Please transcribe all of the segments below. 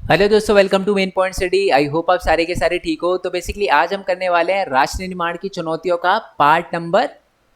Hello दोस्तों, welcome to main point study. I hope आप सारे के सारे ठीक हो। तो बेसिकली आज हम करने वाले हैं राष्ट्र निर्माण की चुनौतियों का पार्ट नंबर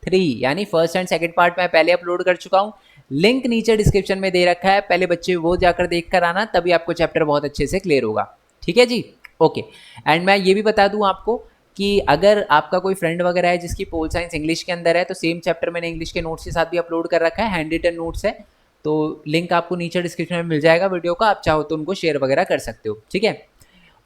3, यानी फर्स्ट एंड सेकंड पार्ट मैं पहले अपलोड कर चुका हूँ। लिंक नीचे डिस्क्रिप्शन में दे रखा है, पहले बच्चे वो जाकर देख कर आना, तभी आपको चैप्टर बहुत अच्छे से क्लियर होगा। ठीक है जी, ओके। एंड मैं ये भी बता दूँ आपको कि अगर आपका कोई फ्रेंड वगैरह है जिसकी पोल साइंस इंग्लिश के अंदर है, तो सेम चैप्टर मैंने इंग्लिश के नोट्स के साथ भी अपलोड कर रखा है, हैंड रिटन नोट्स है। तो लिंक आपको नीचे डिस्क्रिप्शन में मिल जाएगा वीडियो का, आप चाहो तो उनको शेयर वगैरह कर सकते हो। ठीक है,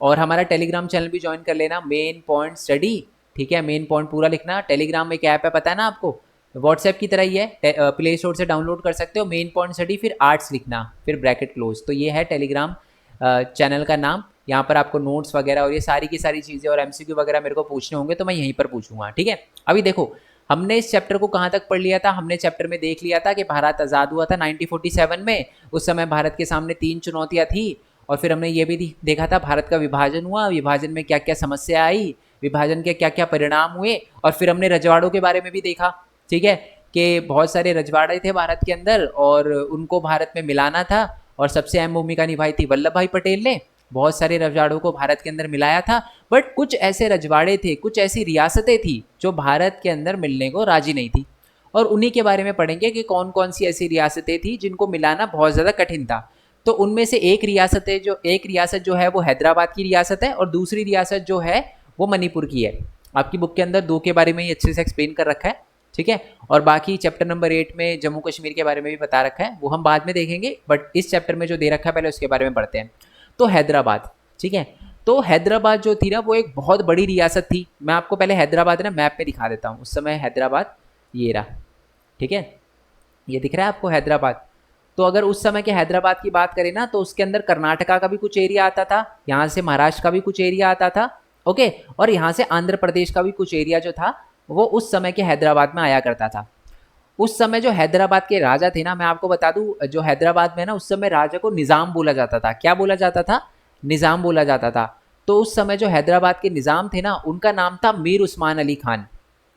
और हमारा टेलीग्राम चैनल भी ज्वाइन कर लेना, मेन पॉइंट स्टडी। ठीक है, मेन पॉइंट पूरा लिखना। टेलीग्राम में एक ऐप है, पता है ना आपको, व्हाट्सएप की तरह ही है, प्ले स्टोर से डाउनलोड कर सकते हो। मेन पॉइंट स्टडी फिर आर्ट्स लिखना, फिर ब्रैकेट क्लोज। तो ये है टेलीग्राम चैनल का नाम। यहाँ पर आपको नोट्स वगैरह और ये सारी की सारी चीज़ें और एमसीक्यू वगैरह मेरे को पूछने होंगे तो मैं यहीं पर पूछूंगा। ठीक है, अभी देखो हमने इस चैप्टर को कहाँ तक पढ़ लिया था। हमने चैप्टर में देख लिया था कि भारत आज़ाद हुआ था 1947 में। उस समय भारत के सामने 3 चुनौतियाँ थी। और फिर हमने ये भी देखा था भारत का विभाजन हुआ, विभाजन में क्या क्या समस्या आई, विभाजन के क्या क्या परिणाम हुए। और फिर हमने रजवाड़ों के बारे में भी देखा। ठीक है, कि बहुत सारे रजवाड़े थे भारत के अंदर और उनको भारत में मिलाना था। और सबसे अहम भूमिका निभाई थी वल्लभ भाई पटेल ने। बहुत सारे रजवाड़ों को भारत के अंदर मिलाया था। बट कुछ ऐसे रजवाड़े थे, कुछ ऐसी रियासतें थी जो भारत के अंदर मिलने को राजी नहीं थी। और उन्हीं के बारे में पढ़ेंगे कि कौन कौन सी ऐसी रियासतें थी जिनको मिलाना बहुत ज़्यादा कठिन था। तो उनमें से एक रियासत जो है वो हैदराबाद की रियासत है, और दूसरी रियासत जो है वो मणिपुर की है। आपकी बुक के अंदर 2 के बारे में ही अच्छे से एक्सप्लेन कर रखा है। ठीक है, और बाकी चैप्टर नंबर 8 में जम्मू कश्मीर के बारे में भी बता रखा है, वो हम बाद में देखेंगे। बट इस चैप्टर में जो दे रखा है पहले उसके बारे में पढ़ते हैं। तो हैदराबाद, ठीक है, तो हैदराबाद जो थी ना वो एक बहुत बड़ी रियासत थी। मैं आपको पहले हैदराबाद ना मैप में दिखा देता हूँ। उस समय हैदराबाद ये रहा। ठीक है, ये दिख रहा है आपको हैदराबाद। तो अगर उस समय के हैदराबाद की बात करें ना, तो उसके अंदर कर्नाटका का भी कुछ एरिया आता था, यहाँ से महाराष्ट्र का भी कुछ एरिया आता था। ओके, और यहाँ से आंध्र प्रदेश का भी कुछ एरिया जो था वो उस समय के हैदराबाद में आया करता था। उस समय जो हैदराबाद के राजा थे ना, मैं आपको बता दूं, जो हैदराबाद में ना उस समय राजा को निज़ाम बोला जाता था। क्या बोला जाता था? निज़ाम बोला जाता था। तो उस समय जो हैदराबाद के निज़ाम थे ना, उनका नाम था मीर उस्मान अली खान।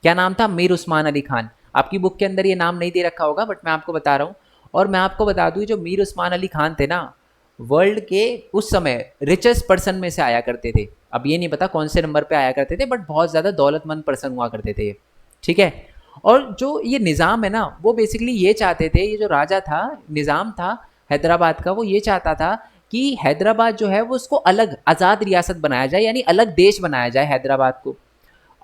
क्या नाम था? मीर उस्मान अली खान। आपकी बुक के अंदर ये नाम नहीं दे रखा होगा, बट मैं आपको बता रहा हूँ। और मैं आपको बता दूँ, जो मीर उस्मान अली खान थे ना, वर्ल्ड के उस समय रिचेस्ट पर्सन में से आया करते थे। अब ये नहीं पता कौन से नंबर पे आया करते थे, बट बहुत ज़्यादा दौलतमंद पर्सन हुआ करते थे। ठीक है, और जो ये निज़ाम है ना, वो बेसिकली ये चाहते थे, ये जो राजा था, निज़ाम था हैदराबाद का, वो ये चाहता था कि हैदराबाद जो है वो उसको अलग आज़ाद रियासत बनाया जाए, यानी अलग देश बनाया जाए हैदराबाद को।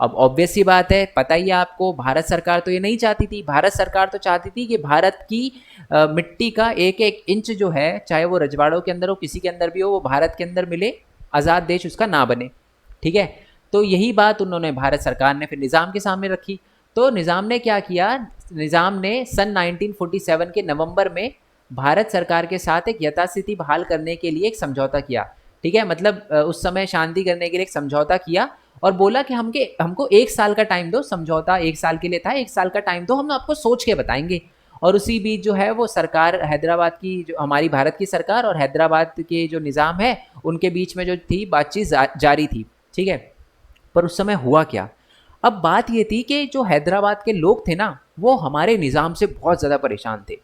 अब ऑब्वियस सी बात है, पता ही है आपको, भारत सरकार तो ये नहीं चाहती थी। भारत सरकार तो चाहती थी कि भारत की मिट्टी का एक एक इंच जो है, चाहे वो रजवाड़ों के अंदर हो, किसी के अंदर भी हो, वो भारत के अंदर मिले, आज़ाद देश उसका ना बने। ठीक है, तो यही बात उन्होंने, भारत सरकार ने फिर निज़ाम के सामने रखी। तो निज़ाम ने क्या किया? निज़ाम ने सन 1947 के नवंबर में भारत सरकार के साथ एक यथास्थिति बहाल करने के लिए एक समझौता किया। ठीक है, मतलब उस समय शांति करने के लिए एक समझौता किया और बोला कि हमको 1 साल का टाइम दो। समझौता 1 साल के लिए था, 1 साल का टाइम दो, हम आपको सोच के बताएंगे। और उसी बीच जो है वो सरकार, हैदराबाद की, जो हमारी भारत की सरकार और हैदराबाद के जो निज़ाम है, उनके बीच में जो थी बातचीत जारी थी। ठीक है, पर उस समय हुआ क्या? अब बात ये थी कि जो हैदराबाद के लोग थे ना, वो हमारे निज़ाम से बहुत ज़्यादा परेशान थे।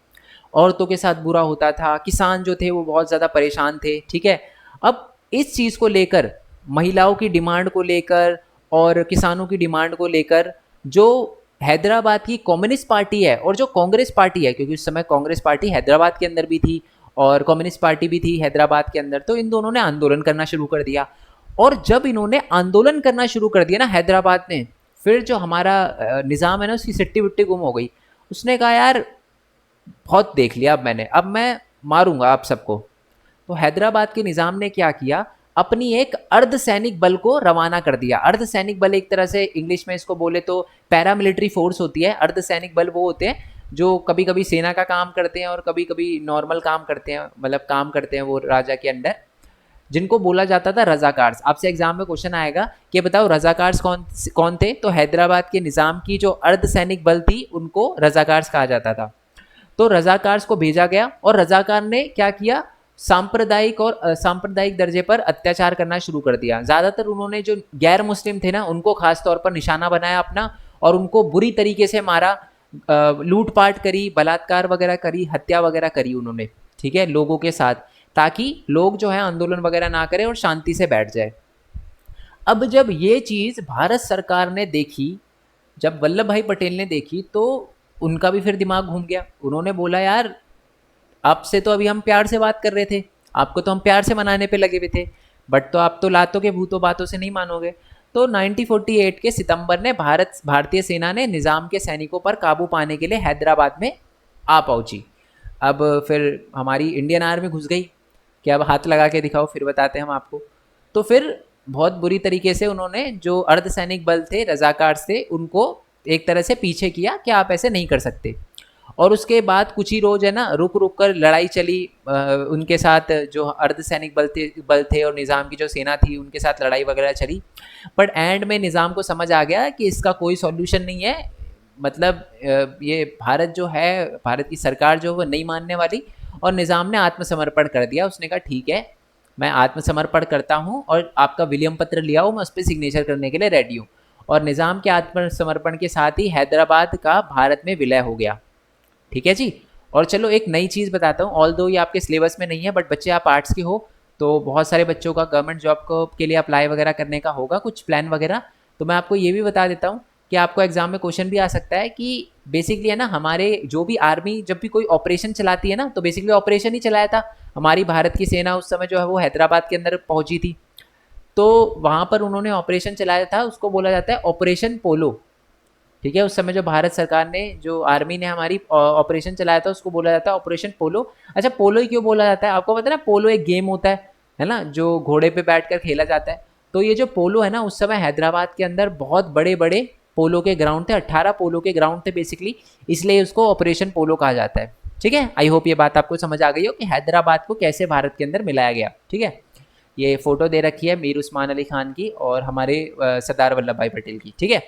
औरतों के साथ बुरा होता था, किसान जो थे वो बहुत ज़्यादा परेशान थे। ठीक है, अब इस चीज़ को लेकर, महिलाओं की डिमांड को लेकर और किसानों की डिमांड को लेकर, जो हैदराबाद की कम्युनिस्ट पार्टी है और जो कांग्रेस पार्टी है, क्योंकि उस समय कांग्रेस पार्टी हैदराबाद के अंदर भी थी और कम्युनिस्ट पार्टी भी थी हैदराबाद के अंदर, तो इन दोनों ने आंदोलन करना शुरू कर दिया। और जब इन्होंने आंदोलन करना शुरू कर दिया ना हैदराबाद में, फिर जो हमारा निज़ाम है ना, उसकी सिट्टी विट्टी गुम हो गई। उसने कहा यार बहुत देख लिया, अब मैंने, अब मैं मारूंगा आप सबको। तो हैदराबाद के निज़ाम ने क्या किया? अपनी एक अर्धसैनिक बल को रवाना कर दिया। अर्धसैनिक बल एक तरह से इंग्लिश में इसको बोले तो पैरामिलिट्री फोर्स होती है। अर्धसैनिक बल वो होते हैं जो कभी कभी सेना का काम करते हैं और कभी कभी नॉर्मल काम करते हैं, मतलब काम करते हैं वो राजा के अंडर, जिनको बोला जाता था रजाकार्स। आपसे एग्जाम में क्वेश्चन आएगा कि बताओ रजाकार्स कौन कौन थे? तो हैदराबाद के निज़ाम की जो अर्धसैनिक बल थी उनको रजाकार्स कहा जाता था। तो रजाकार्स को भेजा गया और रजाकार ने क्या किया? सांप्रदायिक और असांप्रदायिक दर्जे पर अत्याचार करना शुरू कर दिया। ज़्यादातर उन्होंने जो गैर मुस्लिम थे ना, उनको खास तौर पर निशाना बनाया अपना, और उनको बुरी तरीके से मारा, लूटपाट करी, बलात्कार वगैरह करी, हत्या वगैरह करी उन्होंने। ठीक है, लोगों के साथ ताकि लोग जो है आंदोलन वगैरह ना करें और शांति से बैठ जाए। अब जब ये चीज़ भारत सरकार ने देखी, जब वल्लभ भाई पटेल ने देखी, तो उनका भी फिर दिमाग घूम गया। उन्होंने बोला यार आपसे तो अभी हम प्यार से बात कर रहे थे, आपको तो हम प्यार से मनाने पे लगे हुए थे, बट तो आप तो लातों के भूतों बातों से नहीं मानोगे। तो 1948 के सितंबर ने भारतीय सेना ने निज़ाम के सैनिकों पर काबू पाने के लिए हैदराबाद में आ पहुंची। अब फिर हमारी इंडियन आर्मी घुस गई कि अब हाथ लगा के दिखाओ फिर बताते हैं हम आपको। तो फिर बहुत बुरी तरीके से उन्होंने जो अर्धसैनिक बल थे, रजाकार थे, उनको एक तरह से पीछे किया कि आप ऐसे नहीं कर सकते। और उसके बाद कुछ ही रोज है ना रुक रुक कर लड़ाई चली उनके साथ, जो अर्धसैनिक बल थे और निज़ाम की जो सेना थी उनके साथ लड़ाई वगैरह चली। बट एंड में निज़ाम को समझ आ गया कि इसका कोई सॉल्यूशन नहीं है, मतलब ये भारत जो है, भारत की सरकार जो वो नहीं मानने वाली, और निज़ाम ने आत्मसमर्पण कर दिया। उसने कहा ठीक है मैं आत्मसमर्पण करता हूँ और आपका विलियम पत्र लिया हो, मैं उस पर सिग्नेचर करने के लिए रेडी हूँ। और निज़ाम के आत्मसमर्पण के साथ ही हैदराबाद का भारत में विलय हो गया। ठीक है जी। और चलो एक नई चीज़ बताता हूँ, ऑल दो ये आपके सिलेबस में नहीं है, बट बच्चे आप आर्ट्स के हो तो बहुत सारे बच्चों का गवर्नमेंट जॉब को के लिए अप्लाई वगैरह करने का होगा कुछ प्लान वगैरह। तो मैं आपको ये भी बता देता हूँ कि आपको एग्जाम में क्वेश्चन भी आ सकता है कि बेसिकली है ना, हमारे जो भी आर्मी जब भी कोई ऑपरेशन चलाती है ना, तो बेसिकली ऑपरेशन ही चलाया था हमारी भारत की सेना उस समय जो है वो हैदराबाद के अंदर पहुंची थी। तो वहाँ पर उन्होंने ऑपरेशन चलाया था, उसको बोला जाता है ऑपरेशन पोलो। ठीक है, उस समय जो भारत सरकार ने, जो आर्मी ने हमारी ऑपरेशन चलाया था उसको बोला जाता है ऑपरेशन पोलो। अच्छा पोलो ही क्यों बोला जाता है आपको पता है ना? पोलो एक गेम होता है ना, जो घोड़े पे बैठकर खेला जाता है। तो ये जो पोलो है ना, उस समय हैदराबाद के अंदर बहुत बड़े बड़े पोलो के ग्राउंड थे, 18 पोलो के ग्राउंड थे बेसिकली, इसलिए उसको ऑपरेशन पोलो कहा जाता है। ठीक है, आई होप ये बात आपको समझ आ गई हो कि हैदराबाद को कैसे भारत के अंदर मिलाया गया। ठीक है, ये फोटो दे रखी है मीर उस्मान अली खान की और हमारे सरदार वल्लभ भाई पटेल की। ठीक है,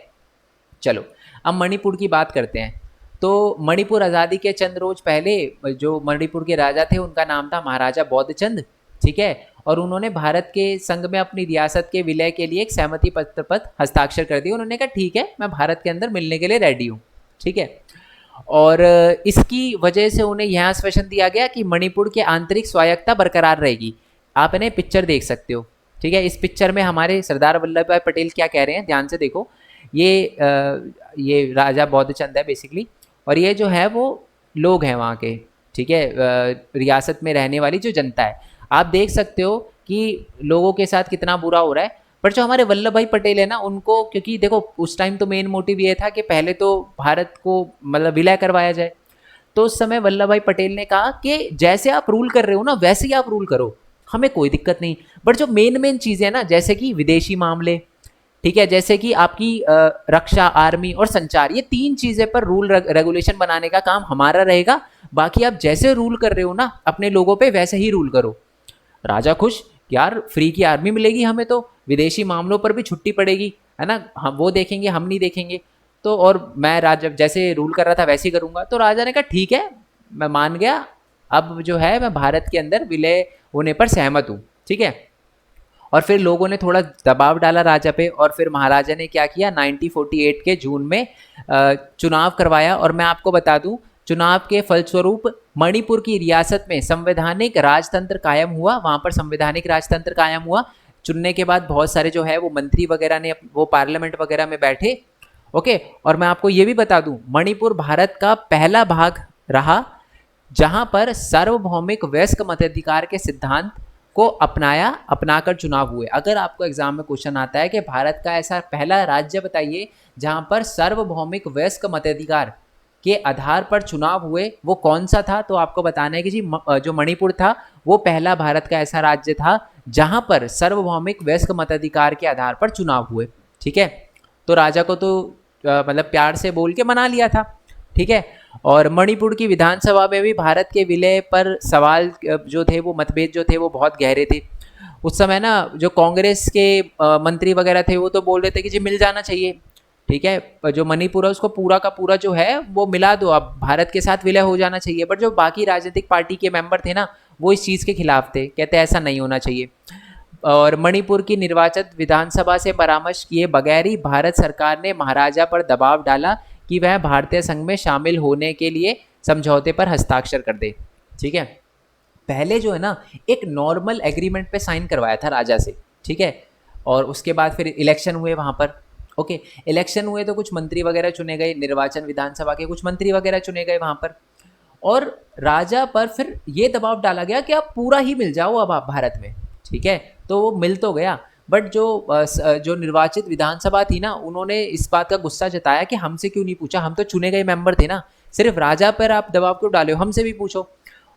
चलो अब मणिपुर की बात करते हैं। तो मणिपुर आज़ादी के चंद रोज पहले जो मणिपुर के राजा थे उनका नाम था महाराजा बौद्धचंद। ठीक है, और उन्होंने भारत के संघ में अपनी रियासत के विलय के लिए एक सहमति पत्र पर हस्ताक्षर कर दिए। उन्होंने कहा ठीक है मैं भारत के अंदर मिलने के लिए रेडी हूँ। ठीक है, और इसकी वजह से उन्हें यह आश्वासन दिया गया कि मणिपुर की आंतरिक स्वायत्तता बरकरार रहेगी। आप इन्हें पिक्चर देख सकते हो। ठीक है, इस पिक्चर में हमारे सरदार वल्लभ भाई पटेल क्या कह रहे हैं, ध्यान से देखो। ये राजा बौद्धचंद है बेसिकली, और ये जो है वो लोग हैं वहाँ के। ठीक है, रियासत में रहने वाली जो जनता है, आप देख सकते हो कि लोगों के साथ कितना बुरा हो रहा है। पर जो हमारे वल्लभ भाई पटेल है ना, उनको, क्योंकि देखो उस टाइम तो मेन मोटिव ये था कि पहले तो भारत को मतलब विलय करवाया जाए। तो उस समय वल्लभ भाई पटेल ने कहा कि जैसे आप रूल कर रहे हो ना वैसे ही आप रूल करो, हमें कोई दिक्कत नहीं। बट जो मेन चीज़ें हैं ना, जैसे कि विदेशी मामले, ठीक है, जैसे कि आपकी रक्षा, आर्मी और संचार, ये 3 चीज़ें पर रूल रेगुलेशन बनाने का काम हमारा रहेगा। बाकी आप जैसे रूल कर रहे हो ना अपने लोगों पे, वैसे ही रूल करो। राजा खुश, यार फ्री की आर्मी मिलेगी हमें, तो विदेशी मामलों पर भी छुट्टी पड़ेगी, है ना, हम वो देखेंगे हम नहीं देखेंगे। तो और मैं राजा जैसे रूल कर रहा था वैसे ही करूँगा। तो राजा ने कहा ठीक है मैं मान गया, अब जो है मैं भारत के अंदर विलय होने पर सहमत हूँ। ठीक है, और फिर लोगों ने थोड़ा दबाव डाला राजा पे, और फिर महाराजा ने क्या किया, 1948 के जून में चुनाव करवाया। और मैं आपको बता दूं, चुनाव के फलस्वरूप मणिपुर की रियासत में संवैधानिक राजतंत्र कायम हुआ। वहाँ पर संवैधानिक राजतंत्र कायम हुआ। चुनने के बाद बहुत सारे जो है वो मंत्री वगैरह ने वो पार्लियामेंट वगैरह में बैठे। ओके, और मैं आपको ये भी बता दूं, मणिपुर भारत का पहला भाग रहा जहां पर सार्वभौमिक वयस्क मताधिकार के सिद्धांत को अपनाकर चुनाव हुए। अगर आपको एग्जाम में क्वेश्चन आता है कि भारत का ऐसा पहला राज्य बताइए जहां पर सार्वभौमिक वयस्क मताधिकार के आधार पर चुनाव हुए, वो कौन सा था, तो आपको बताना है कि जी जो मणिपुर था वो पहला भारत का ऐसा राज्य था जहां पर सार्वभौमिक वयस्क मताधिकार के आधार पर चुनाव हुए। ठीक है, तो राजा को तो मतलब प्यार से बोल के मना लिया था। ठीक है, और मणिपुर की विधानसभा में भी भारत के विलय पर सवाल जो थे, वो मतभेद जो थे वो बहुत गहरे थे। उस समय ना जो कांग्रेस के मंत्री वगैरह थे वो तो बोल रहे थे कि जी मिल जाना चाहिए। ठीक है, जो मणिपुर है उसको पूरा का पूरा जो है वो मिला दो, अब भारत के साथ विलय हो जाना चाहिए। बट जो बाकी राजनीतिक पार्टी के मेंबर थे ना, वो इस चीज़ के खिलाफ थे, कहते ऐसा नहीं होना चाहिए। और मणिपुर की निर्वाचित विधानसभा से परामर्श किए बगैर ही भारत सरकार ने महाराजा पर दबाव डाला कि वह भारतीय संघ में शामिल होने के लिए समझौते पर हस्ताक्षर कर दे। ठीक है, पहले जो है ना एक नॉर्मल एग्रीमेंट पे साइन करवाया था राजा से, ठीक है। और उसके बाद फिर इलेक्शन हुए वहाँ पर, ओके। इलेक्शन हुए तो कुछ मंत्री वगैरह चुने गए, निर्वाचन विधानसभा के कुछ मंत्री वगैरह चुने गए वहाँ पर, और राजा पर फिर ये दबाव डाला गया कि आप पूरा ही मिल जाओ अब आप भारत में, ठीक है। तो वो मिल तो गया, बट जो निर्वाचित विधानसभा थी ना, उन्होंने इस बात का गुस्सा जताया कि हमसे क्यों नहीं पूछा, हम तो चुने गए मेंबर थे ना, सिर्फ राजा पर आप दबाव क्यों डाले हो, हमसे भी पूछो।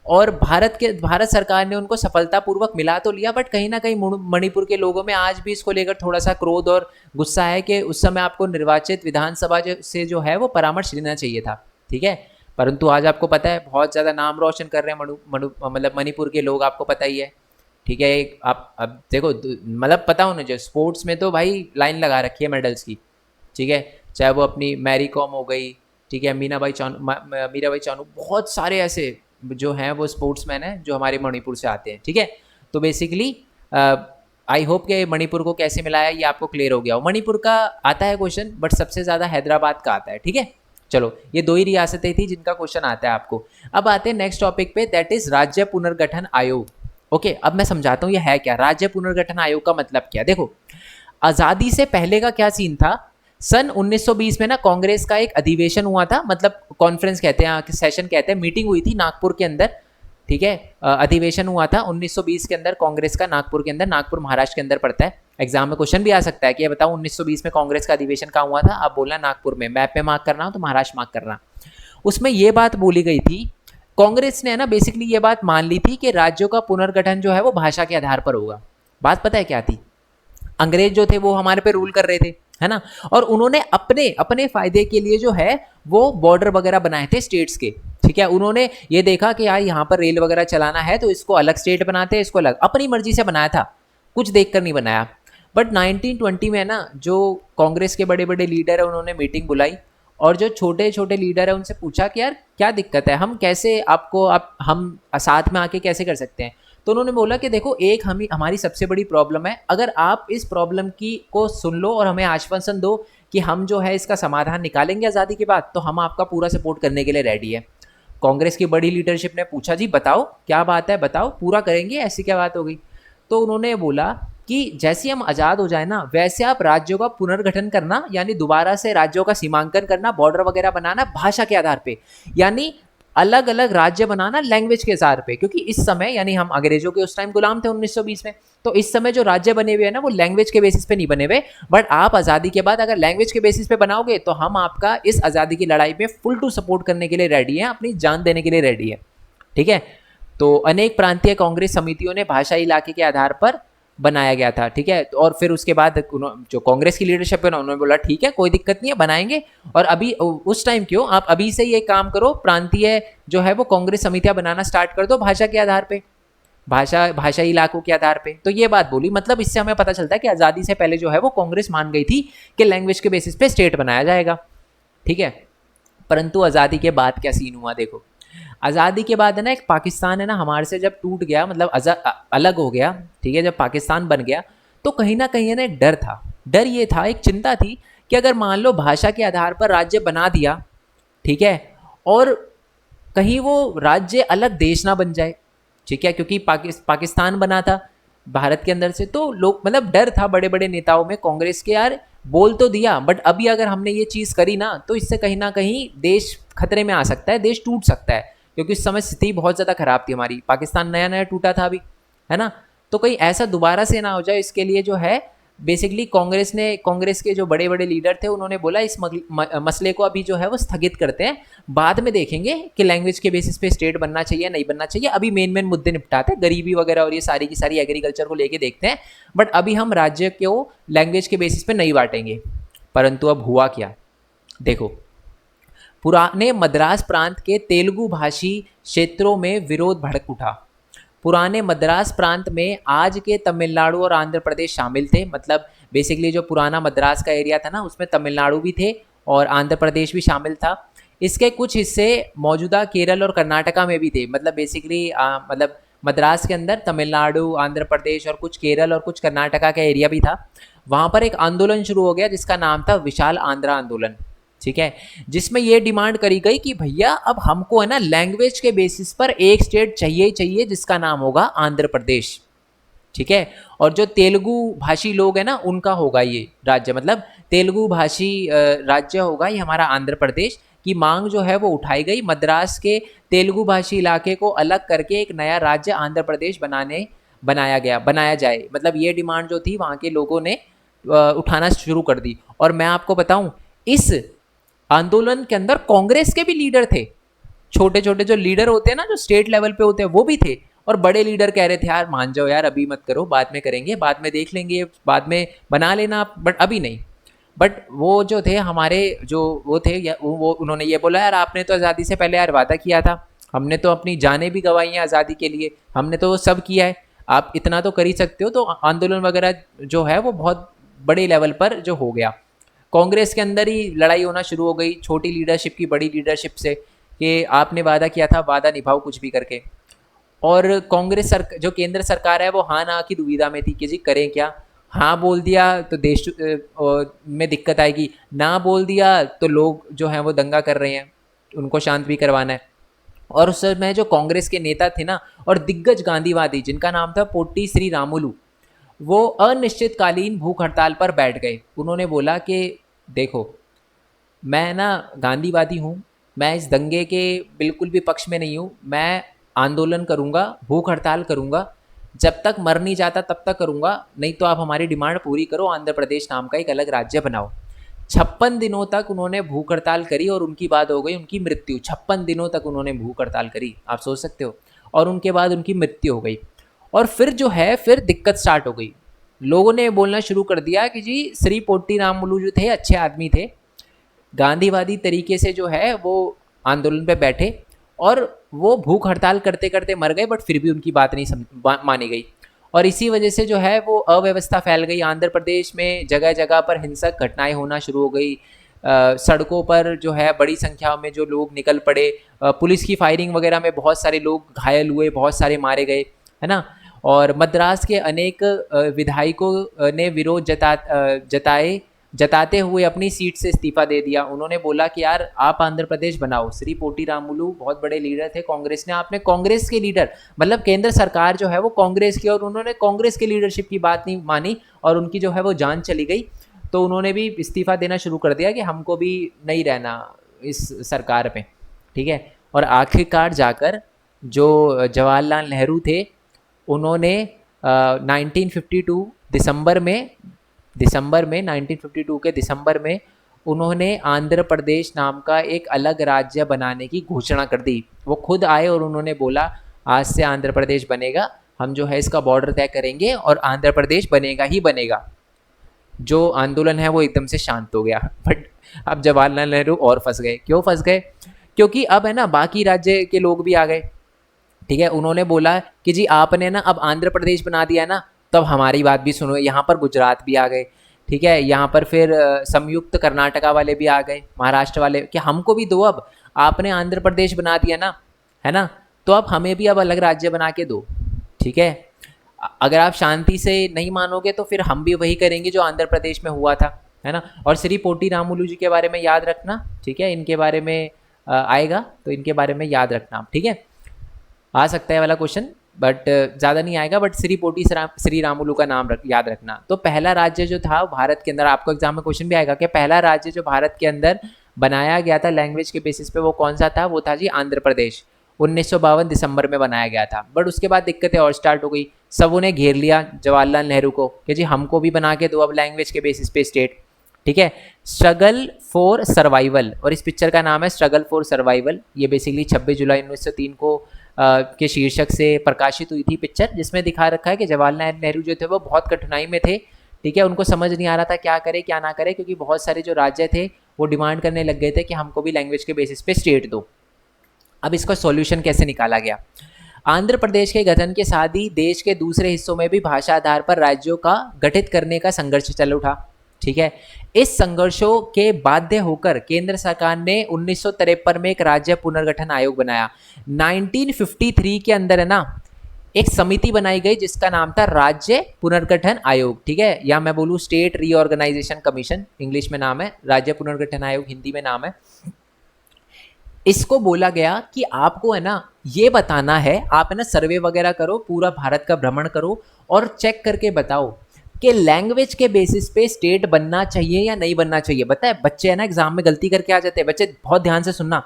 और भारत सरकार ने उनको सफलतापूर्वक मिला तो लिया, बट कहीं ना कहीं मणिपुर के लोगों में आज भी इसको लेकर थोड़ा सा क्रोध और गुस्सा है कि उस समय आपको निर्वाचित विधानसभा से जो है वो परामर्श लेना चाहिए था, ठीक है। परंतु आज आपको पता है बहुत ज़्यादा नाम रोशन कर रहे हैं मतलब मणिपुर के लोग, आपको पता ही है, ठीक है। आप अब देखो मतलब पता होना चाहिए, स्पोर्ट्स में तो भाई लाइन लगा रखी है मेडल्स की, ठीक है। चाहे वो अपनी मैरी कॉम हो गई, ठीक है, मीराबाई चानू, बहुत सारे ऐसे जो हैं वो स्पोर्ट्समैन हैं जो हमारे मणिपुर से आते हैं, ठीक है। तो बेसिकली आई होप कि मणिपुर को कैसे मिलाया ये आपको क्लियर हो गया हो। मणिपुर का आता है क्वेश्चन, बट सबसे ज़्यादा हैदराबाद का आता है, ठीक है। चलो ये दो ही रियासतें थी जिनका क्वेश्चन आता है आपको। अब आते हैं नेक्स्ट टॉपिक पे, दैट इज राज्य पुनर्गठन आयोग। ओके, अब मैं समझाता हूँ ये है क्या, राज्य पुनर्गठन आयोग का मतलब क्या। देखो, आज़ादी से पहले का क्या सीन था, सन 1920 में ना कांग्रेस का एक अधिवेशन हुआ था, मतलब कॉन्फ्रेंस कहते हैं, सेशन कहते हैं, मीटिंग हुई थी नागपुर के अंदर, ठीक है। अधिवेशन हुआ था 1920 के अंदर कांग्रेस का नागपुर के अंदर, नागपुर महाराष्ट्र के अंदर पड़ता है। एग्जाम में क्वेश्चन भी आ सकता है कि ये बताओ 1920 में कांग्रेस का अधिवेशन कहाँ हुआ था, आप बोलना नागपुर में, मैप में मार्क करना हो तो महाराष्ट्र मार्क करना। उसमें ये बात बोली गई थी, कांग्रेस ने है ना बेसिकली ये बात मान ली थी कि राज्यों का पुनर्गठन जो है वो भाषा के आधार पर होगा। बात पता है क्या थी, अंग्रेज जो थे वो हमारे पे रूल कर रहे थे, है ना, और उन्होंने अपने अपने फायदे के लिए जो है वो बॉर्डर वगैरह बनाए थे स्टेट्स के, ठीक है। उन्होंने ये देखा कि यार यहाँ पर रेल वगैरह चलाना है तो इसको अलग स्टेट बनाते हैं, इसको अलग, अपनी मर्जी से बनाया था, कुछ देखकर नहीं बनाया। बट 1920 में ना जो कांग्रेस के बड़े बड़े लीडर है उन्होंने मीटिंग बुलाई, और जो छोटे छोटे लीडर है उनसे पूछा कि यार क्या दिक्कत है, हम कैसे आपको हम साथ में आके कैसे कर सकते हैं। तो उन्होंने बोला कि देखो, एक हमारी सबसे बड़ी प्रॉब्लम है, अगर आप इस प्रॉब्लम की को सुन लो और हमें आश्वासन दो कि हम जो है इसका समाधान निकालेंगे आज़ादी के बाद, तो हम आपका पूरा सपोर्ट करने के लिए रेडी है। कांग्रेस की बड़ी लीडरशिप ने पूछा जी बताओ क्या बात है, बताओ, पूरा करेंगे, ऐसी क्या बात हो गई। तो उन्होंने बोला कि जैसे हम आज़ाद हो जाए ना, वैसे आप राज्यों का पुनर्गठन करना, यानी दोबारा से राज्यों का सीमांकन करना, बॉर्डर वगैरह बनाना भाषा के आधार पे, यानी अलग अलग राज्य बनाना लैंग्वेज के आधार पे, क्योंकि इस समय यानी हम अंग्रेजों के उस टाइम गुलाम थे 1920 में, तो इस समय जो राज्य बने हुए हैं ना वो लैंग्वेज के बेसिस पे नहीं बने हुए, बट आप आज़ादी के बाद अगर लैंग्वेज के बेसिस पे बनाओगे तो हम आपका इस आज़ादी की लड़ाई में फुल टू सपोर्ट करने के लिए रेडी हैं, अपनी जान देने के लिए रेडी है, ठीक है। तो अनेक प्रांतीय कांग्रेस समितियों ने भाषाई इलाके के आधार पर बनाया गया था, ठीक है। और फिर उसके बाद जो कांग्रेस की लीडरशिप है ना, उन्होंने बोला ठीक है कोई दिक्कत नहीं है, बनाएंगे। और अभी उस टाइम क्यों, आप अभी से ये काम करो, प्रांतीय जो है वो कांग्रेस समितियां बनाना स्टार्ट कर दो भाषा के आधार पे, भाषाई इलाकों के आधार पे। तो ये बात बोली, मतलब इससे हमें पता चलता है कि आज़ादी से पहले जो है वो कांग्रेस मान गई थी कि लैंग्वेज के बेसिस पे स्टेट बनाया जाएगा, ठीक है। परंतु आज़ादी के बाद क्या सीन हुआ, देखो, आज़ादी के बाद है ना एक पाकिस्तान है ना हमारे से जब टूट गया, मतलब अलग हो गया, ठीक है, जब पाकिस्तान बन गया तो कहीं ना कहीं है ना एक डर था, डर ये था, एक चिंता थी कि अगर मान लो भाषा के आधार पर राज्य बना दिया, ठीक है, और कहीं वो राज्य अलग देश ना बन जाए, ठीक है, क्योंकि पाकिस्तान बना था भारत के अंदर से, तो लोग मतलब डर था बड़े बड़े नेताओं में कांग्रेस के, यार बोल तो दिया बट अभी अगर हमने ये चीज़ करी ना तो इससे कहीं ना कहीं देश खतरे में आ सकता है, देश टूट सकता है, क्योंकि उस समय स्थिति बहुत ज़्यादा खराब थी हमारी, पाकिस्तान नया नया टूटा था अभी, है ना। तो कहीं ऐसा दोबारा से ना हो जाए, इसके लिए जो है बेसिकली कांग्रेस के जो बड़े बड़े लीडर थे उन्होंने बोला इस मसले को अभी जो है वो स्थगित करते हैं, बाद में देखेंगे कि लैंग्वेज के बेसिस पे स्टेट बनना चाहिए नहीं बनना चाहिए, अभी मेन मुद्दे निपटाते हैं, गरीबी वगैरह और ये सारी की सारी एग्रीकल्चर को लेके देखते हैं, बट अभी हम राज्य को लैंग्वेज के बेसिस पे नहीं बांटेंगे। परंतु अब हुआ क्या, देखो, पुराने मद्रास प्रांत के तेलुगु भाषी क्षेत्रों में विरोध भड़क उठा। पुराने मद्रास प्रांत में आज के तमिलनाडु और आंध्र प्रदेश शामिल थे, मतलब बेसिकली जो पुराना मद्रास का एरिया था ना उसमें तमिलनाडु भी थे और आंध्र प्रदेश भी शामिल था। इसके कुछ हिस्से मौजूदा केरल और कर्नाटका में भी थे, मतलब बेसिकली मतलब मद्रास के अंदर तमिलनाडु, आंध्र प्रदेश और कुछ केरल और कुछ कर्नाटका का एरिया भी था। वहाँ पर एक आंदोलन शुरू हो गया जिसका नाम था विशाल आंध्रा आंदोलन, ठीक है, जिसमें ये डिमांड करी गई कि भैया अब हमको है ना लैंग्वेज के बेसिस पर एक स्टेट चाहिए ही चाहिए जिसका नाम होगा आंध्र प्रदेश। ठीक है, और जो तेलुगु भाषी लोग हैं ना उनका होगा ये राज्य, मतलब तेलुगु भाषी राज्य होगा ये हमारा आंध्र प्रदेश की मांग जो है वो उठाई गई। मद्रास के तेलुगु भाषी इलाके को अलग करके एक नया राज्य आंध्र प्रदेश बनाया जाए, मतलब ये डिमांड जो थी वहाँ के लोगों ने उठाना शुरू कर दी। और मैं आपको बताऊं, इस आंदोलन के अंदर कांग्रेस के भी लीडर थे, छोटे छोटे जो लीडर होते हैं ना जो स्टेट लेवल पे होते हैं वो भी थे, और बड़े लीडर कह रहे थे यार मान जाओ यार, अभी मत करो, बाद में करेंगे, बाद में देख लेंगे, बाद में बना लेना आप, बट अभी नहीं। बट वो जो थे हमारे जो वो थे वो उन्होंने ये बोला यार आपने तो आज़ादी से पहले यार वादा किया था, हमने तो अपनी जानें भी गंवाई हैं आज़ादी के लिए, हमने तो सब किया है, आप इतना तो कर ही सकते हो। तो आंदोलन वगैरह जो है वो बहुत बड़े लेवल पर जो हो गया, कांग्रेस के अंदर ही लड़ाई होना शुरू हो गई, छोटी लीडरशिप की बड़ी लीडरशिप से, कि आपने वादा किया था, वादा निभाओ कुछ भी करके। और कांग्रेस जो केंद्र सरकार है वो हाँ ना की दुविधा में थी कि जी करें क्या, हाँ बोल दिया तो देश में दिक्कत आएगी, ना बोल दिया तो लोग जो हैं वो दंगा कर रहे हैं, उनको शांत भी करवाना है। और उस समय जो कांग्रेस के नेता थे ना और दिग्गज गांधीवादी जिनका नाम था पोट्टी श्री रामुलू, वो अनिश्चितकालीन भूख हड़ताल पर बैठ गए। उन्होंने बोला कि देखो मैं ना गांधीवादी हूँ, मैं इस दंगे के बिल्कुल भी पक्ष में नहीं हूँ, मैं आंदोलन करूँगा, भूख हड़ताल करूँगा, जब तक मर नहीं जाता तब तक करूँगा, नहीं तो आप हमारी डिमांड पूरी करो, आंध्र प्रदेश नाम का एक अलग राज्य बनाओ। 56 दिनों तक उन्होंने भूख हड़ताल करी और उनकी बात हो गई उनकी मृत्यु। 56 दिनों तक उन्होंने भूख हड़ताल करी, आप सोच सकते हो, और उनके बाद उनकी मृत्यु हो गई। और फिर जो है फिर दिक्कत स्टार्ट हो गई, लोगों ने बोलना शुरू कर दिया कि जी श्री पोट्टी रामुलू जो थे अच्छे आदमी थे, गांधीवादी तरीके से जो है वो आंदोलन पे बैठे और वो भूख हड़ताल करते करते मर गए, बट फिर भी उनकी बात नहीं मानी गई। और इसी वजह से जो है वो अव्यवस्था फैल गई आंध्र प्रदेश में, जगह जगह पर हिंसक घटनाएं होना शुरू हो गई, सड़कों पर जो है बड़ी संख्या में जो लोग निकल पड़े, पुलिस की फायरिंग वगैरह में बहुत सारे लोग घायल हुए, बहुत सारे मारे गए, है ना। और मद्रास के अनेक विधायकों ने विरोध जताते हुए अपनी सीट से इस्तीफा दे दिया। उन्होंने बोला कि यार आप आंध्र प्रदेश बनाओ। श्री पोटी रामुलू बहुत बड़े लीडर थे कांग्रेस ने, आपने कांग्रेस के लीडर, मतलब केंद्र सरकार जो है वो कांग्रेस की, और उन्होंने कांग्रेस के लीडरशिप की बात नहीं मानी और उनकी जो है वो जान चली गई। तो उन्होंने भी इस्तीफा देना शुरू कर दिया कि हमको भी नहीं रहना इस सरकार पे, ठीक है। और आखिरकार जाकर जो जवाहरलाल नेहरू थे उन्होंने 1952 दिसंबर में 1952 के दिसंबर में उन्होंने आंध्र प्रदेश नाम का एक अलग राज्य बनाने की घोषणा कर दी। वो खुद आए और उन्होंने बोला आज से आंध्र प्रदेश बनेगा, हम जो है इसका बॉर्डर तय करेंगे और आंध्र प्रदेश बनेगा ही बनेगा। जो आंदोलन है वो एकदम से शांत हो गया। बट अब जवाहरलाल नेहरू और फंस गए। क्यों फंस गए? क्योंकि अब है ना बाकी राज्य के लोग भी आ गए, ठीक है। उन्होंने बोला कि जी आपने ना अब आंध्र प्रदेश बना दिया ना, तब हमारी बात भी सुनो। यहाँ पर गुजरात भी आ गए, ठीक है, यहाँ पर फिर संयुक्त कर्नाटका वाले भी आ गए, महाराष्ट्र वाले, कि हमको भी दो, अब आपने आंध्र प्रदेश बना दिया ना, है ना, तो अब हमें भी अब अलग राज्य बना के दो, ठीक है। अगर आप शांति से नहीं मानोगे तो फिर हम भी वही करेंगे जो आंध्र प्रदेश में हुआ था, है ना। और श्री पोटी रामुलू जी के बारे में याद रखना, ठीक है, इनके बारे में आएगा तो इनके बारे में याद रखना, ठीक है। आ सकता है वाला क्वेश्चन, बट ज़्यादा नहीं आएगा। बट श्री पोटी श्री रामुलू का नाम याद रखना। तो पहला राज्य जो था भारत के अंदर, आपको एग्जाम में क्वेश्चन भी आएगा कि पहला राज्य जो भारत के अंदर बनाया गया था लैंग्वेज के बेसिस पे वो कौन सा था? वो था जी आंध्र प्रदेश। 1952 दिसंबर में बनाया गया था। बट उसके बाद दिक्कतें और स्टार्ट हो गई, सब उन्हें घेर लिया जवाहरलाल नेहरू को कि जी हमको भी बना के दो अब लैंग्वेज के बेसिस पे स्टेट, ठीक है। स्ट्रगल फॉर सर्वाइवल, और इस पिक्चर का नाम है स्ट्रगल फॉर सर्वाइवल। ये बेसिकली 26 जुलाई 1903 को के शीर्षक से प्रकाशित हुई थी पिक्चर, जिसमें दिखा रखा है कि जवाहरलाल नेहरू जो थे वो बहुत कठिनाई में थे, ठीक है। उनको समझ नहीं आ रहा था क्या करे क्या ना करे, क्योंकि बहुत सारे जो राज्य थे वो डिमांड करने लग गए थे कि हमको भी लैंग्वेज के बेसिस पे स्टेट दो। अब इसका सॉल्यूशन कैसे निकाला गया? आंध्र प्रदेश के गठन के साथ ही देश के दूसरे हिस्सों में भी भाषा आधार पर राज्यों का गठित करने का संघर्ष चल उठा, ठीक है। इस संघर्षों के बाध्य होकर केंद्र सरकार ने 1953 में एक राज्य पुनर्गठन आयोग बनाया। 1953 के अंदर है ना एक समिति बनाई गई जिसका नाम था राज्य पुनर्गठन आयोग, ठीक है, या मैं बोलूँ स्टेट रीऑर्गेनाइजेशन कमीशन, इंग्लिश में नाम है, राज्य पुनर्गठन आयोग हिंदी में नाम है। इसको बोला गया कि आपको है ना ये बताना है, आप है ना सर्वे वगैरह करो, पूरा भारत का भ्रमण करो और चेक करके बताओ कि लैंग्वेज के बेसिस पे स्टेट बनना चाहिए या नहीं बनना चाहिए। बताए बच्चे है ना एग्जाम में गलती करके आ जाते हैं, बच्चे बहुत ध्यान से सुनना।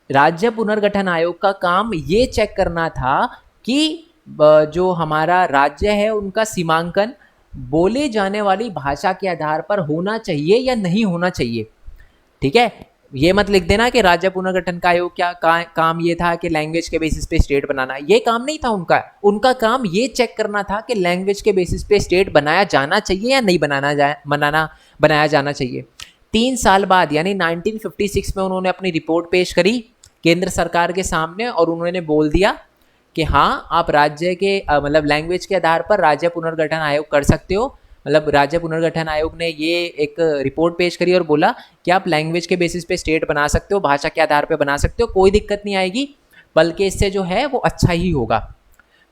राज्य पुनर्गठन आयोग का काम ये चेक करना था कि जो हमारा राज्य है उनका सीमांकन बोले जाने वाली भाषा के आधार पर होना चाहिए या नहीं होना चाहिए, ठीक है। ये मत लिख देना कि राज्य पुनर्गठन का आयोग क्या काम ये था कि लैंग्वेज के बेसिस पे स्टेट बनाना, ये काम नहीं था उनका। उनका काम ये चेक करना था कि लैंग्वेज के बेसिस पे स्टेट बनाया जाना चाहिए या नहीं बनाया जाना चाहिए। 3 साल बाद यानी 1956 में उन्होंने अपनी रिपोर्ट पेश करी केंद्र सरकार के सामने और उन्होंने बोल दिया कि हाँ आप राज्य के मतलब लैंग्वेज के आधार पर राज्य पुनर्गठन आयोग कर सकते हो। मतलब राज्य पुनर्गठन आयोग ने ये एक रिपोर्ट पेश करी और बोला कि आप लैंग्वेज के बेसिस पे स्टेट बना सकते हो, भाषा के आधार पे बना सकते हो, कोई दिक्कत नहीं आएगी, बल्कि इससे जो है वो अच्छा ही होगा।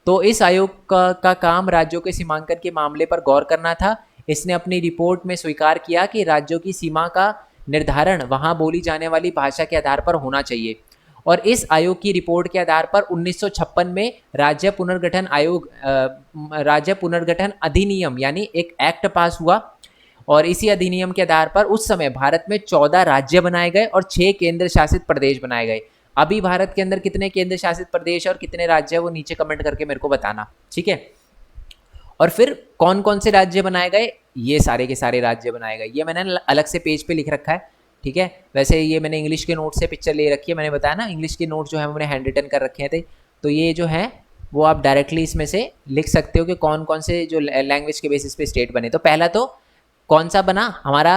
तो इस आयोग का काम राज्यों के सीमांकन के मामले पर गौर करना था। इसने अपनी रिपोर्ट में स्वीकार किया कि राज्यों की सीमा का निर्धारण वहाँ बोली जाने वाली भाषा के आधार पर होना चाहिए। और इस आयोग की रिपोर्ट के आधार पर 1956 में राज्य पुनर्गठन अधिनियम यानी एक एक्ट पास हुआ और इसी अधिनियम के आधार पर उस समय भारत में 14 राज्य बनाए गए और 6 केंद्र शासित प्रदेश बनाए गए। अभी भारत के अंदर कितने केंद्र शासित प्रदेश और कितने राज्य है वो नीचे कमेंट करके मेरे को बताना, ठीक है। और फिर कौन कौन से राज्य बनाए गए, ये सारे के सारे राज्य बनाए गए, ये मैंने अलग से पेज पे लिख रखा है, ठीक है। वैसे ये मैंने इंग्लिश के नोट से पिक्चर ले रखी है, मैंने बताया ना इंग्लिश के नोट जो है मैंने हैंड रिटन कर रखे थे, तो ये जो है वो आप डायरेक्टली इसमें से लिख सकते हो कि कौन कौन से जो लैंग्वेज के बेसिस पे स्टेट बने। तो पहला तो कौन सा बना हमारा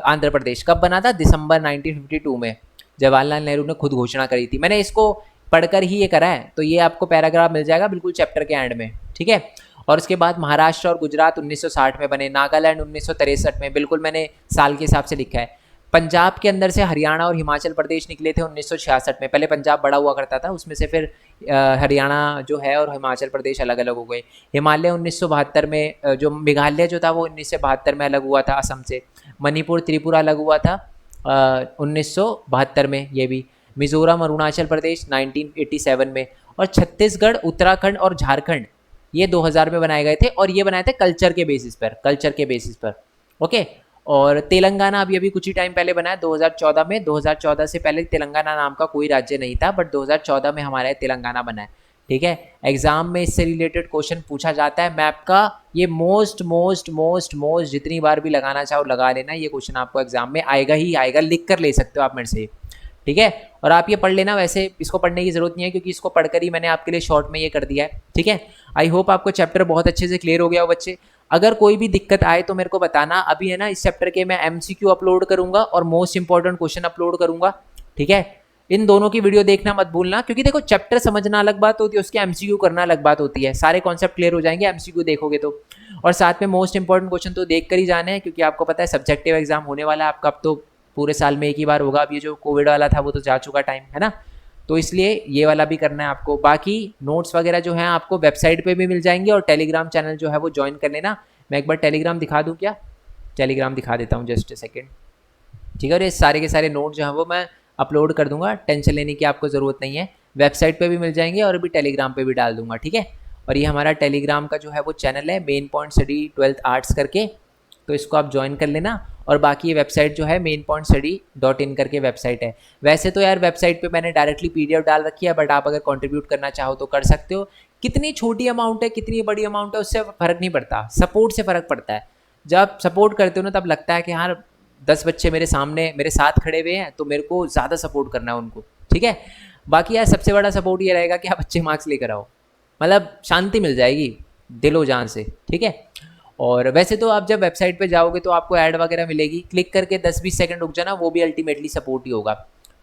आंध्र प्रदेश, कब बना था, दिसंबर 1952 में जवाहरलाल नेहरू ने खुद घोषणा करी थी। मैंने इसको पढ़कर ही ये करा है, तो ये आपको पैराग्राफ मिल जाएगा बिल्कुल चैप्टर के एंड में, ठीक है। और उसके बाद महाराष्ट्र और गुजरात 1960 में बने, नागालैंड 1963 में, बिल्कुल मैंने साल के हिसाब से लिखा है। पंजाब के अंदर से हरियाणा और हिमाचल प्रदेश निकले थे 1966 में, पहले पंजाब बड़ा हुआ करता था, उसमें से फिर हरियाणा जो है और हिमाचल प्रदेश अलग अलग हो गए। हिमालय 1972 में, जो मेघालय जो था वो 1972 में अलग हुआ था असम से। मणिपुर त्रिपुरा अलग हुआ था 1972 में, ये भी। मिजोरम अरुणाचल प्रदेश 1987 में, और छत्तीसगढ़ उत्तराखंड और झारखंड ये 2000 में बनाए गए थे, और ये बनाए थे कल्चर के बेसिस पर, ओके। और तेलंगाना अभी अभी कुछ ही टाइम पहले बना है 2014 में। 2014 से पहले तेलंगाना नाम का कोई राज्य नहीं था, बट 2014 में हमारा तेलंगाना बना है, ठीक है। एग्जाम में इससे रिलेटेड क्वेश्चन पूछा जाता है मैप का, ये मोस्ट जितनी बार भी लगाना चाहो लगा लेना, ये क्वेश्चन आपको एग्जाम में आएगा ही आएगा, लिख कर ले सकते हो आप मेरे से, ठीक है। और आप ये पढ़ लेना, वैसे इसको पढ़ने की जरूरत नहीं है क्योंकि इसको पढ़कर ही मैंने आपके लिए शॉर्ट में ये कर दिया है, ठीक है। आई होप आपको चैप्टर बहुत अच्छे से क्लियर हो गया हो बच्चे। अगर कोई भी दिक्कत आए तो मेरे को बताना। अभी है ना इस चैप्टर के मैं MCQ अपलोड करूंगा और मोस्ट इंपॉर्टेंट क्वेश्चन अपलोड करूंगा, ठीक है। इन दोनों की वीडियो देखना मत भूलना, क्योंकि देखो चैप्टर समझना अलग बात होती है, उसके MCQ करना अलग बात होती है। सारे कॉन्सेप्ट क्लियर हो जाएंगे MCQ देखोगे तो, और साथ में मोस्ट इंपॉर्टेंट क्वेश्चन तो देख कर ही जाने हैं, क्योंकि आपको पता है सब्जेक्टिव एग्जाम होने वाला है आपका, अब तो पूरे साल में एक ही बार होगा। अब ये जो कोविड वाला था वो तो जा चुका टाइम, है ना, तो इसलिए ये वाला भी करना है आपको। बाकी नोट्स वगैरह जो है आपको वेबसाइट पे भी मिल जाएंगे, और टेलीग्राम चैनल जो है वो ज्वाइन कर लेना। मैं एक बार टेलीग्राम दिखा दूं क्या, टेलीग्राम दिखा देता हूँ, जस्ट सेकेंड, ठीक है। और ये सारे के सारे नोट जो है वो मैं अपलोड कर दूंगा, टेंशन लेने की आपको ज़रूरत नहीं है। वेबसाइट पे भी मिल जाएंगे और अभी टेलीग्राम पे भी डाल दूंगा, ठीक है। और ये हमारा टेलीग्राम का जो है वो चैनल है main point study 12th arts करके, तो इसको आप ज्वाइन कर लेना। और बाकी ये वेबसाइट जो है mainpointstudy.in करके वेबसाइट है। वैसे तो यार वेबसाइट पे मैंने डायरेक्टली PDF डाल रखी है, बट आप अगर कंट्रीब्यूट करना चाहो तो कर सकते हो। कितनी छोटी अमाउंट है कितनी बड़ी अमाउंट है उससे फ़र्क नहीं पड़ता, सपोर्ट से फ़र्क पड़ता है। जब सपोर्ट करते हो ना तब लगता है कि हाँ 10 बच्चे मेरे सामने मेरे साथ खड़े हुए हैं तो मेरे को ज़्यादा सपोर्ट करना है उनको, ठीक है। बाकी यार सबसे बड़ा सपोर्ट ये रहेगा कि आप अच्छे मार्क्स लेकर आओ, मतलब शांति मिल जाएगी दिलो जान से, ठीक है। और वैसे तो आप जब वेबसाइट पे जाओगे तो आपको ऐड वगैरह मिलेगी, क्लिक करके 10-20 सेकंड रुक जाना, वो भी अल्टीमेटली सपोर्ट ही होगा,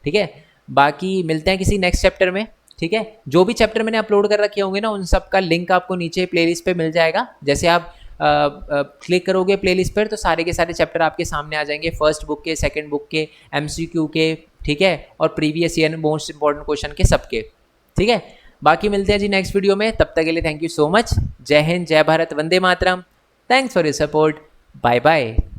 ठीक है। बाकी मिलते हैं किसी नेक्स्ट चैप्टर में, ठीक है। जो भी चैप्टर मैंने अपलोड कर रखे होंगे ना उन सब का लिंक आपको नीचे प्लेलिस्ट पे मिल जाएगा। जैसे आप क्लिक करोगे प्लेलिस्ट पर तो सारे के सारे चैप्टर आपके सामने आ जाएंगे, फर्स्ट बुक के, सेकंड बुक के, MCQ के, ठीक है, और previous year most important question के सबके, ठीक है। बाकी मिलते हैं जी नेक्स्ट वीडियो में, तब तक के लिए थैंक यू सो मच। जय हिंद, जय भारत, वंदे मातरम। Thanks for your support. Bye bye.